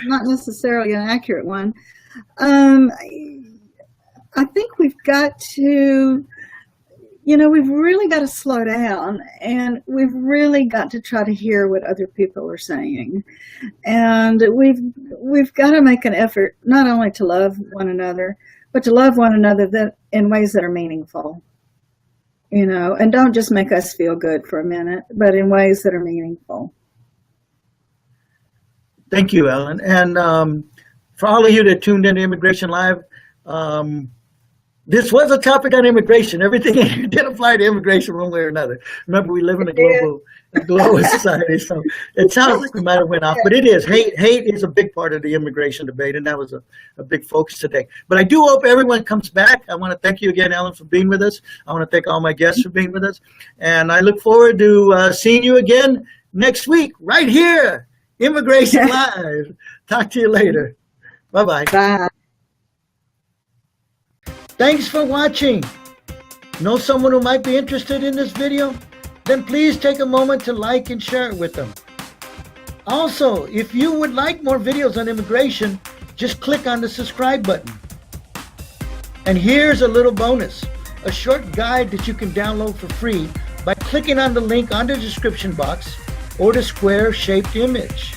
[SPEAKER 2] not necessarily an accurate one. I think we've got to, we've really got to slow down, and we've really got to try to hear what other people are saying. And we've got to make an effort not only to love one another, but to love one another in ways that are meaningful. And don't just make us feel good for a minute, but in ways that are meaningful.
[SPEAKER 1] Thank you, Ellen. And for all of you that tuned into Immigration Live, this was a topic on immigration. Everything did apply to immigration one way or another. Remember, we live in a global society, so it sounds like we might have went off, but it is. Hate is a big part of the immigration debate, and that was a big focus today. But I do hope everyone comes back. I want to thank you again, Ellen, for being with us. I want to thank all my guests for being with us, and I look forward to seeing you again next week, right here, Immigration Live. Talk to you later. Bye-bye.
[SPEAKER 2] Bye.
[SPEAKER 1] Thanks for watching. Know someone who might be interested in this video? Then please take a moment to like and share it with them. Also, if you would like more videos on immigration, just click on the subscribe button. And here's a little bonus, a short guide that you can download for free by clicking on the link on the description box or the square-shaped image.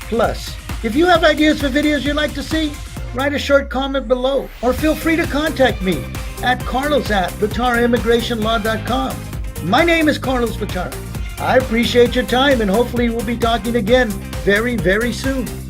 [SPEAKER 1] Plus, if you have ideas for videos you'd like to see, write a short comment below or feel free to contact me at carlos@bataraimmigrationlaw.com. My name is Carlos Batara. I appreciate your time and hopefully we'll be talking again very, very soon.